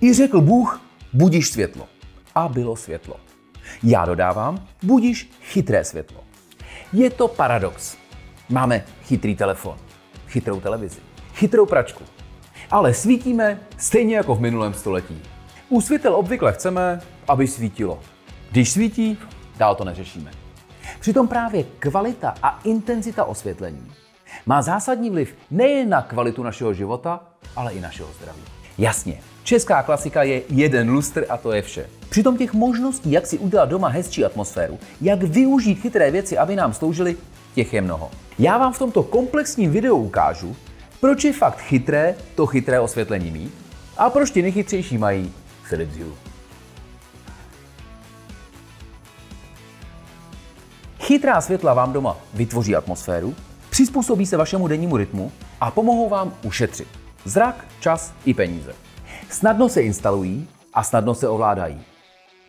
I řekl Bůh, budiš světlo. A bylo světlo. Já dodávám, budiš chytré světlo. Je to paradox. Máme chytrý telefon, chytrou televizi, chytrou pračku. Ale svítíme stejně jako v minulém století. U světel obvykle chceme, aby svítilo. Když svítí, dál to neřešíme. Přitom právě kvalita a intenzita osvětlení má zásadní vliv nejen na kvalitu našeho života, ale i našeho zdraví. Jasně, česká klasika je jeden lustr a to je vše. Přitom těch možností, jak si udělat doma hezčí atmosféru, jak využít chytré věci, aby nám sloužily, těch je mnoho. Já vám v tomto komplexním videu ukážu, proč je fakt chytré to chytré osvětlení mít a proč ti nejchytřejší mají Philips Hue. Chytrá světla vám doma vytvoří atmosféru, přizpůsobí se vašemu dennímu rytmu a pomohou vám ušetřit zrak, čas i peníze. Snadno se instalují a snadno se ovládají.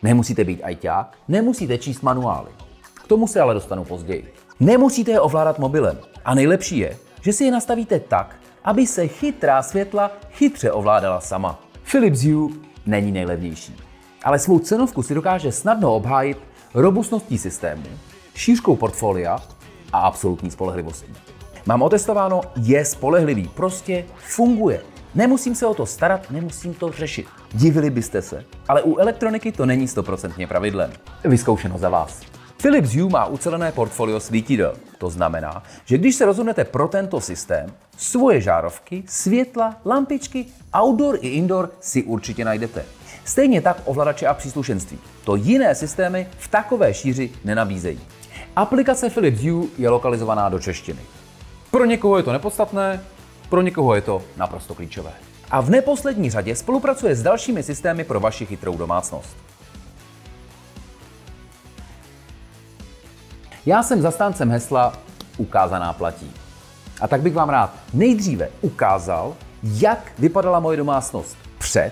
Nemusíte být ajťák, nemusíte číst manuály. K tomu se ale dostanu později. Nemusíte je ovládat mobilem. A nejlepší je, že si je nastavíte tak, aby se chytrá světla chytře ovládala sama. Philips Hue není nejlevnější, ale svou cenovku si dokáže snadno obhájit robustností systému, šířkou portfolia a absolutní spolehlivostí. Mám otestováno, je spolehlivý, prostě funguje. Nemusím se o to starat, nemusím to řešit. Divili byste se, ale u elektroniky to není 100% pravidlem. Vyzkoušeno za vás. Philips Hue má ucelené portfolio svítidel. To znamená, že když se rozhodnete pro tento systém, svoje žárovky, světla, lampičky, outdoor i indoor si určitě najdete. Stejně tak ovladače a příslušenství. To jiné systémy v takové šíři nenabízejí. Aplikace Philips Hue je lokalizovaná do češtiny. Pro někoho je to nepodstatné, pro někoho je to naprosto klíčové. A v neposlední řadě spolupracuje s dalšími systémy pro vaši chytrou domácnost. Já jsem zastáncem hesla ukázaná platí. A tak bych vám rád nejdříve ukázal, jak vypadala moje domácnost před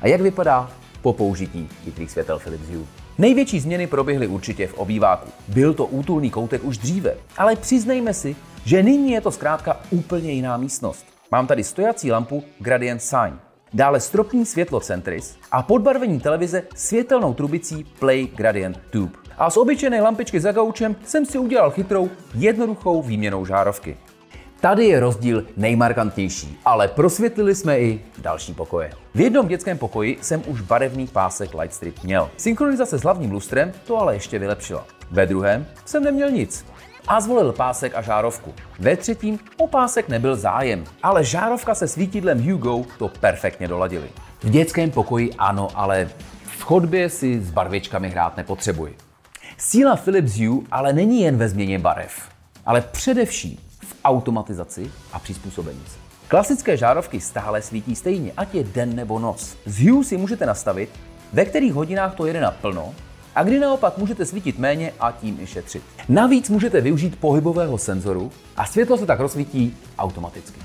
a jak vypadá po použití chytrých světel Philips Hue. Největší změny proběhly určitě v obýváku. Byl to útulný koutek už dříve, ale přiznejme si, že nyní je to zkrátka úplně jiná místnost. Mám tady stojací lampu Gradient Sign, dále stropní světlo Centris a podbarvení televize světelnou trubicí Play Gradient Tube. A z obyčejné lampičky za gaučem jsem si udělal chytrou, jednoduchou výměnou žárovky. Tady je rozdíl nejmarkantnější, ale prosvětlili jsme i další pokoje. V jednom dětském pokoji jsem už barevný pásek Lightstrip měl. Synchronizace s hlavním lustrem to ale ještě vylepšila. Ve druhém jsem neměl nic a zvolil pásek a žárovku. Ve třetím o pásek nebyl zájem, ale žárovka se svítidlem Hue Go to perfektně doladili. V dětském pokoji ano, ale v chodbě si s barvičkami hrát nepotřebuji. Síla Philips Hue ale není jen ve změně barev, ale především v automatizaci a přizpůsobení se. Klasické žárovky stále svítí stejně, ať je den nebo noc. Z Hue si můžete nastavit, ve kterých hodinách to jede naplno a kdy naopak můžete svítit méně a tím i šetřit. Navíc můžete využít pohybového senzoru a světlo se tak rozsvítí automaticky.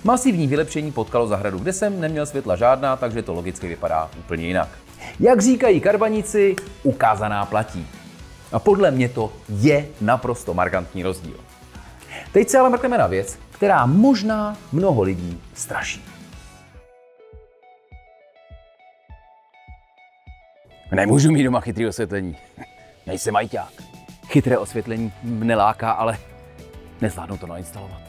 Masivní vylepšení potkalo zahradu, kde jsem neměl světla žádná, takže to logicky vypadá úplně jinak. Jak říkají karbaníci, ukázaná platí. A podle mě to je naprosto markantní rozdíl. Teď se ale mrkneme na věc, která možná mnoho lidí straší. Nemůžu mít doma chytré osvětlení. Nejsem ajťák. Chytré osvětlení mne láká, ale nezvládnu to nainstalovat.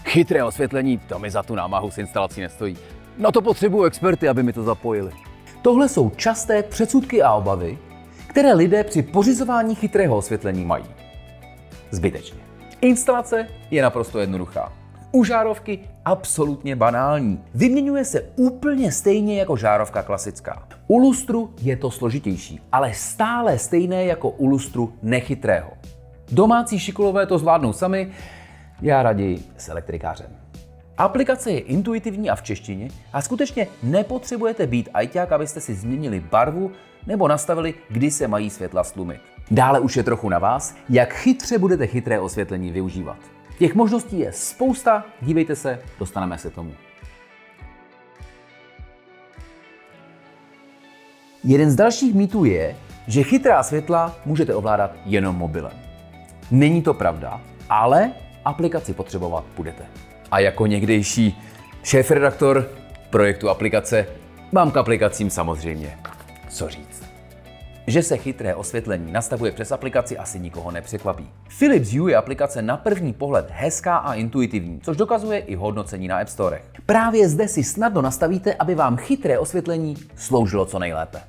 Chytré osvětlení, to mi za tu námahu s instalací nestojí. No to potřebuju experty, aby mi to zapojili. Tohle jsou časté předsudky a obavy, které lidé při pořizování chytrého osvětlení mají. Zbytečně. Instalace je naprosto jednoduchá. U žárovky absolutně banální. Vyměňuje se úplně stejně jako žárovka klasická. U lustru je to složitější, ale stále stejné jako u lustru nechytrého. Domácí šikulové to zvládnou sami, já raději s elektrikářem. Aplikace je intuitivní a v češtině a skutečně nepotřebujete být ajťák, abyste si změnili barvu nebo nastavili, kdy se mají světla stlumit. Dále už je trochu na vás, jak chytře budete chytré osvětlení využívat. Těch možností je spousta, dívejte se, dostaneme se tomu. Jeden z dalších mýtů je, že chytrá světla můžete ovládat jenom mobilem. Není to pravda, ale aplikaci potřebovat budete. A jako někdejší šéfredaktor projektu aplikace mám k aplikacím samozřejmě co říct. Že se chytré osvětlení nastavuje přes aplikaci, asi nikoho nepřekvapí. Philips Hue je aplikace na první pohled hezká a intuitivní, což dokazuje i hodnocení na App Storech. Právě zde si snadno nastavíte, aby vám chytré osvětlení sloužilo co nejlépe.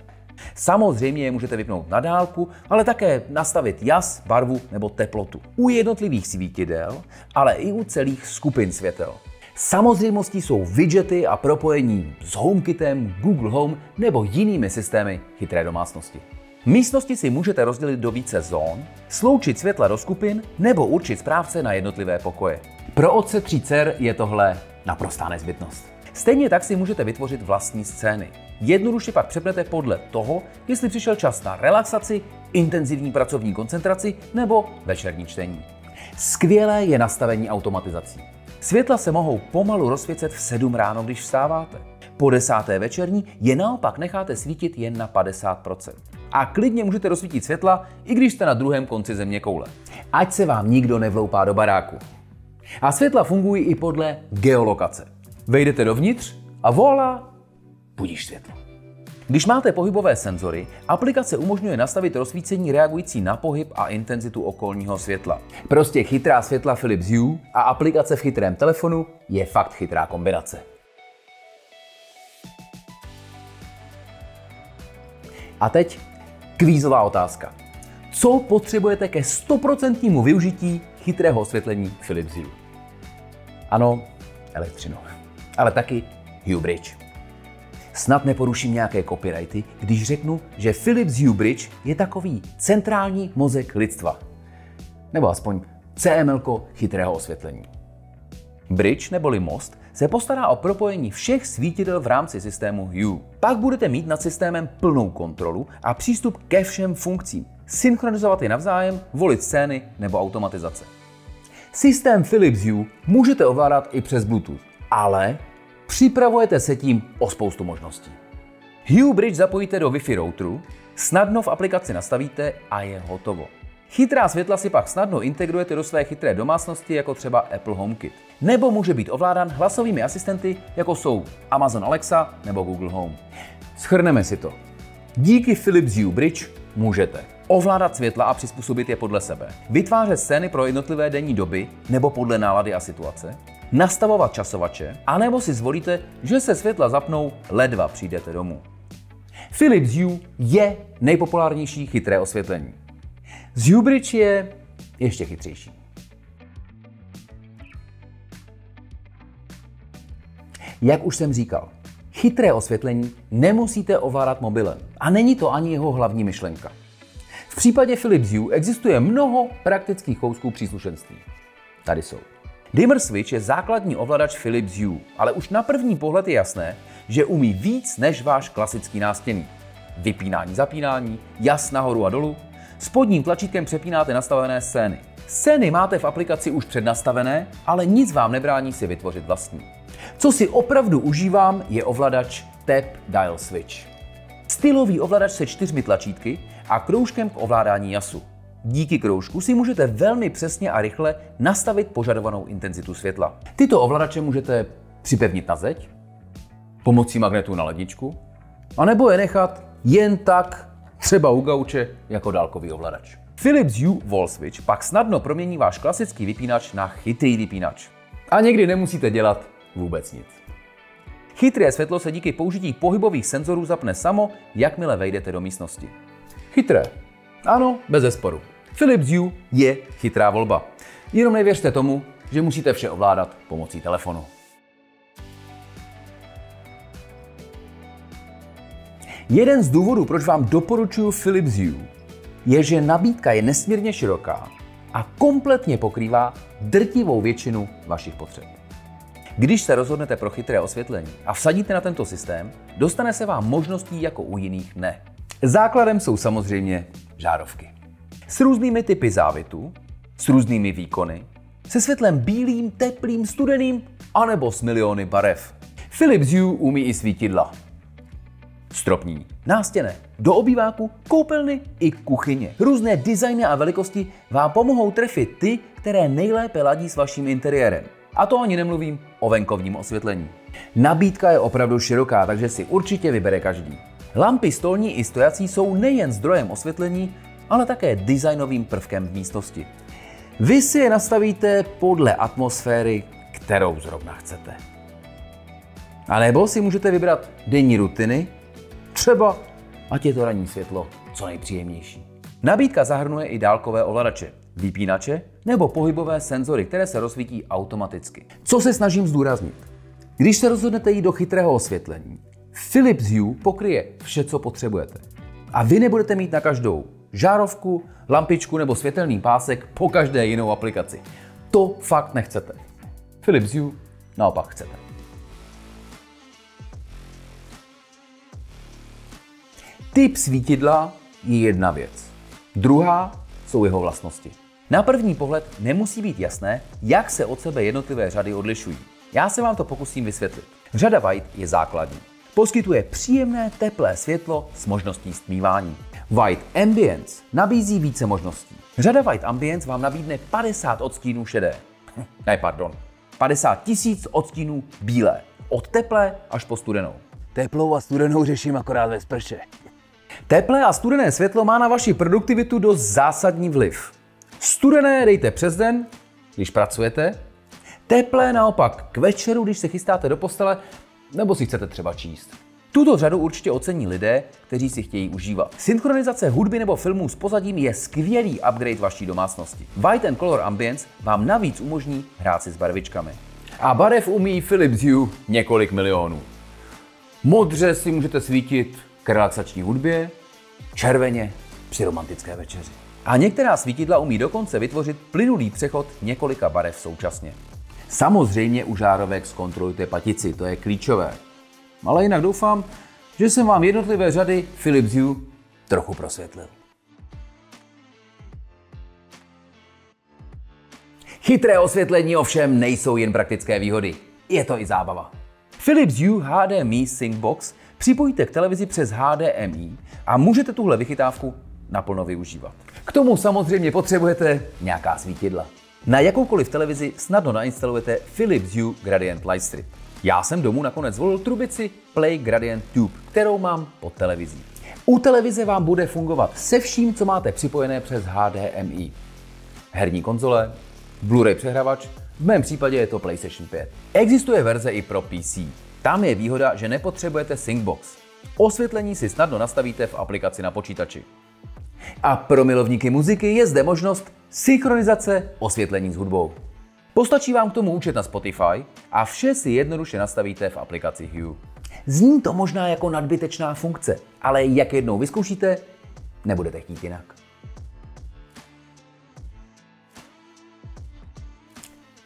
Samozřejmě je můžete vypnout na dálku, ale také nastavit jas, barvu nebo teplotu. U jednotlivých svítidel, ale i u celých skupin světel. Samozřejmostí jsou widgety a propojení s HomeKitem, Google Home nebo jinými systémy chytré domácnosti. Místnosti si můžete rozdělit do více zón, sloučit světla do skupin nebo určit správce na jednotlivé pokoje. Pro otce 3 dcer je tohle naprostá nezbytnost. Stejně tak si můžete vytvořit vlastní scény. Jednoduše pak přepnete podle toho, jestli přišel čas na relaxaci, intenzivní pracovní koncentraci nebo večerní čtení. Skvělé je nastavení automatizací. Světla se mohou pomalu rozsvícet v 7 ráno, když vstáváte. Po 10. večerní je naopak necháte svítit jen na 50%. A klidně můžete rozsvítit světla, i když jste na druhém konci zeměkoule. Ať se vám nikdo nevloupá do baráku. A světla fungují i podle geolokace. Vejdete dovnitř a voilà, budíš světlo. Když máte pohybové senzory, aplikace umožňuje nastavit rozsvícení reagující na pohyb a intenzitu okolního světla. Prostě chytrá světla Philips Hue a aplikace v chytrém telefonu je fakt chytrá kombinace. A teď kvízová otázka. Co potřebujete ke 100% využití chytrého osvětlení Philips Hue? Ano, elektřinu. Ale taky Hue Bridge. Snad neporuším nějaké copyrighty, když řeknu, že Philips Hue Bridge je takový centrální mozek lidstva. Nebo aspoň CML chytrého osvětlení. Bridge neboli most se postará o propojení všech svítidel v rámci systému Hue. Pak budete mít nad systémem plnou kontrolu a přístup ke všem funkcím. Synchronizovat je navzájem, volit scény nebo automatizace. Systém Philips Hue můžete ovládat i přes Bluetooth, ale připravujete se tím o spoustu možností. Hue Bridge zapojíte do Wi-Fi routeru, snadno v aplikaci nastavíte a je hotovo. Chytrá světla si pak snadno integrujete do své chytré domácnosti, jako třeba Apple HomeKit. Nebo může být ovládán hlasovými asistenty, jako jsou Amazon Alexa nebo Google Home. Shrneme si to. Díky Philips Hue Bridge můžete ovládat světla a přizpůsobit je podle sebe, vytvářet scény pro jednotlivé denní doby nebo podle nálady a situace, nastavovat časovače, anebo si zvolíte, že se světla zapnou, ledva přijdete domů. Philips Hue je nejpopulárnější chytré osvětlení. Z Hue Bridge je ještě chytřejší. Jak už jsem říkal, chytré osvětlení nemusíte ovládat mobilem a není to ani jeho hlavní myšlenka. V případě Philips Hue existuje mnoho praktických kousků příslušenství. Tady jsou. Dimmer switch je základní ovladač Philips Hue, ale už na první pohled je jasné, že umí víc než váš klasický nástěnný. Vypínání, zapínání, jas nahoru a dolů. Spodním tlačítkem přepínáte nastavené scény. Scény máte v aplikaci už přednastavené, ale nic vám nebrání si vytvořit vlastní. Co si opravdu užívám, je ovladač Tap Dial Switch. Stylový ovladač se 4 tlačítky a kroužkem k ovládání jasu. Díky kroužku si můžete velmi přesně a rychle nastavit požadovanou intenzitu světla. Tyto ovladače můžete připevnit na zeď, pomocí magnetu na ledničku, anebo je nechat jen tak třeba u gauče jako dálkový ovladač. Philips Hue Wall Switch pak snadno promění váš klasický vypínač na chytrý vypínač. A někdy nemusíte dělat vůbec nic. Chytré světlo se díky použití pohybových senzorů zapne samo, jakmile vejdete do místnosti. Chytré. Ano, bezesporu. Philips Hue je chytrá volba. Jenom nevěřte tomu, že musíte vše ovládat pomocí telefonu. Jeden z důvodů, proč vám doporučuji Philips Hue, je, že nabídka je nesmírně široká a kompletně pokrývá drtivou většinu vašich potřeb. Když se rozhodnete pro chytré osvětlení a vsadíte na tento systém, dostane se vám možností jako u jiných ne. Základem jsou samozřejmě žárovky. S různými typy závitů, s různými výkony, se světlem bílým, teplým, studeným, anebo s miliony barev. Philips Hue umí i svítidla. Stropní, nástěnné, do obýváku, koupelny i kuchyně. Různé designy a velikosti vám pomohou trefit ty, které nejlépe ladí s vaším interiérem. A to ani nemluvím o venkovním osvětlení. Nabídka je opravdu široká, takže si určitě vybere každý. Lampy stolní i stojací jsou nejen zdrojem osvětlení, ale také designovým prvkem v místnosti. Vy si je nastavíte podle atmosféry, kterou zrovna chcete. A nebo si můžete vybrat denní rutiny, třeba ať je to ranní světlo co nejpříjemnější. Nabídka zahrnuje i dálkové ovladače, vypínače nebo pohybové senzory, které se rozsvítí automaticky. Co se snažím zdůraznit? Když se rozhodnete jít do chytrého osvětlení, Philips Hue pokryje vše, co potřebujete. A vy nebudete mít na každou žárovku, lampičku nebo světelný pásek po každé jinou aplikaci. To fakt nechcete. Philips Hue naopak chcete. Typ svítidla je jedna věc. Druhá jsou jeho vlastnosti. Na první pohled nemusí být jasné, jak se od sebe jednotlivé řady odlišují. Já se vám to pokusím vysvětlit. Řada White je základní. Poskytuje příjemné teplé světlo s možností stmívání. White Ambience nabízí více možností. Řada White Ambience vám nabídne 50 odstínů šedé. 50 000 odstínů bílé. Od teplé až po studenou. Teplou a studenou řeším akorát ve sprše. Teplé a studené světlo má na vaši produktivitu dost zásadní vliv. Studené dejte přes den, když pracujete. Teplé naopak k večeru, když se chystáte do postele, nebo si chcete třeba číst. Tuto řadu určitě ocení lidé, kteří si chtějí užívat. Synchronizace hudby nebo filmů s pozadím je skvělý upgrade vaší domácnosti. White and Color Ambience vám navíc umožní hrát si s barvičkami. A barev umí Philips Hue několik milionů. Modře si můžete svítit k relaxační hudbě, červeně při romantické večeři. A některá svítidla umí dokonce vytvořit plynulý přechod několika barev současně. Samozřejmě u žárovek zkontrolujte patici, to je klíčové. Ale jinak doufám, že jsem vám jednotlivé řady Philips Hue trochu prosvětlil. Chytré osvětlení ovšem nejsou jen praktické výhody, je to i zábava. Philips Hue HDMI Sync Box připojíte k televizi přes HDMI a můžete tuhle vychytávku naplno využívat. K tomu samozřejmě potřebujete nějaká svítidla. Na jakoukoliv televizi snadno nainstalujete Philips Hue Gradient Lightstrip. Já jsem domů nakonec zvolil trubici Play Gradient Tube, kterou mám pod televizí. U televize vám bude fungovat se vším, co máte připojené přes HDMI. Herní konzole, Blu-ray přehrávač, v mém případě je to PlayStation 5. Existuje verze i pro PC. Tam je výhoda, že nepotřebujete Syncbox. Osvětlení si snadno nastavíte v aplikaci na počítači. A pro milovníky muziky je zde možnost synchronizace osvětlení s hudbou. Postačí vám k tomu účet na Spotify a vše si jednoduše nastavíte v aplikaci Hue. Zní to možná jako nadbytečná funkce, ale jak jednou vyzkoušíte, nebudete chtít jinak.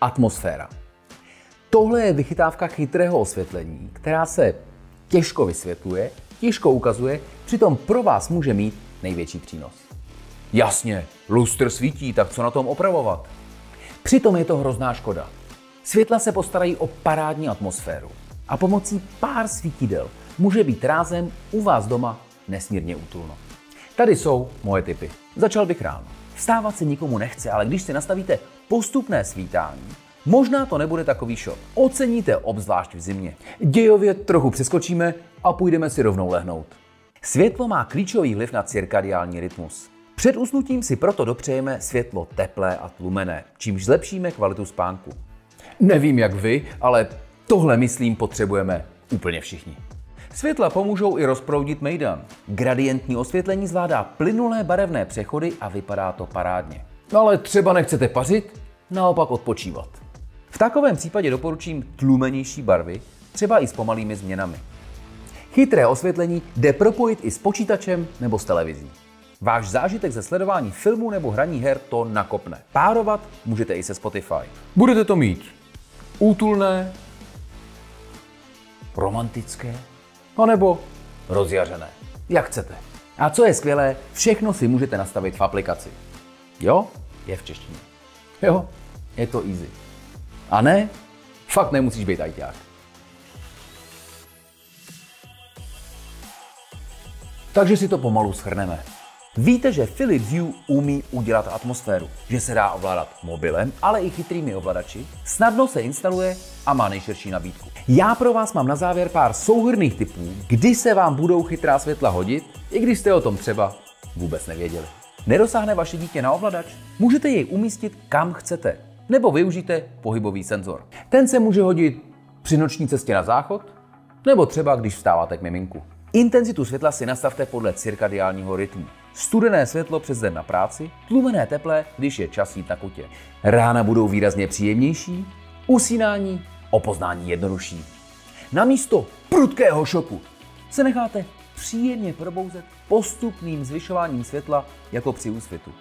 Atmosféra. Tohle je vychytávka chytrého osvětlení, která se těžko vysvětluje, těžko ukazuje, přitom pro vás může mít největší přínos. Jasně, lustr svítí, tak co na tom opravovat? Přitom je to hrozná škoda. Světla se postarají o parádní atmosféru a pomocí pár svítidel může být rázem u vás doma nesmírně útulno. Tady jsou moje tipy. Začal bych ráno. Vstávat se nikomu nechce, ale když si nastavíte postupné svítání, možná to nebude takový šok. Oceníte obzvlášť v zimě. Dějově trochu přeskočíme a půjdeme si rovnou lehnout. Světlo má klíčový vliv na cirkadiální rytmus. Před usnutím si proto dopřejeme světlo teplé a tlumené, čímž zlepšíme kvalitu spánku. Nevím jak vy, ale tohle myslím potřebujeme úplně všichni. Světla pomůžou i rozproudit mejdan. Gradientní osvětlení zvládá plynulé barevné přechody a vypadá to parádně. Ale třeba nechcete pařit, naopak odpočívat. V takovém případě doporučím tlumenější barvy, třeba i s pomalými změnami. Chytré osvětlení jde propojit i s počítačem nebo s televizí. Váš zážitek ze sledování filmů nebo hraní her to nakopne. Párovat můžete i se Spotify. Budete to mít útulné, romantické, anebo rozjařené. Jak chcete. A co je skvělé, všechno si můžete nastavit v aplikaci. Jo, je v češtině. Jo, je to easy. A ne, fakt nemusíš být ajťák. Takže si to pomalu shrneme. Víte, že Philips Hue umí udělat atmosféru, že se dá ovládat mobilem, ale i chytrými ovladači, snadno se instaluje a má nejširší nabídku. Já pro vás mám na závěr pár souhrnných tipů, kdy se vám budou chytrá světla hodit, i když jste o tom třeba vůbec nevěděli. Nedosáhne vaše dítě na ovladač? Můžete jej umístit kam chcete, nebo využijte pohybový senzor. Ten se může hodit při noční cestě na záchod, nebo třeba když vstáváte k miminku. Intenzitu světla si nastavte podle cirkadiálního rytmu. Studené světlo přes den na práci, tlumené teplé, když je čas jít na kotě. Rána budou výrazně příjemnější, usínání o poznání jednodušší. Namísto prudkého šoku se necháte příjemně probouzet postupným zvyšováním světla jako při úsvitu.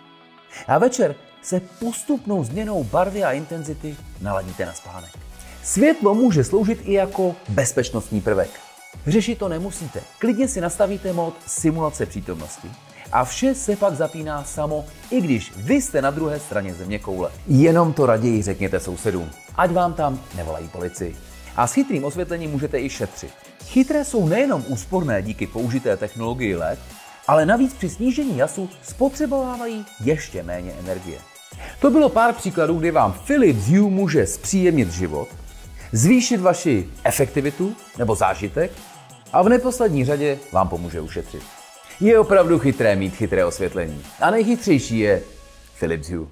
A večer se postupnou změnou barvy a intenzity naladíte na spánek. Světlo může sloužit i jako bezpečnostní prvek. Řešit to nemusíte. Klidně si nastavíte mod simulace přítomnosti a vše se pak zapíná samo, i když vy jste na druhé straně zeměkoule. Jenom to raději řekněte sousedům, ať vám tam nevolají policii. A s chytrým osvětlením můžete i šetřit. Chytré jsou nejenom úsporné díky použité technologii LED, ale navíc při snížení jasu spotřebovávají ještě méně energie. To bylo pár příkladů, kdy vám Philips Hue může zpříjemnit život, zvýšit vaši efektivitu nebo zážitek a v neposlední řadě vám pomůže ušetřit. Je opravdu chytré mít chytré osvětlení a nejchytřejší je Philips Hue.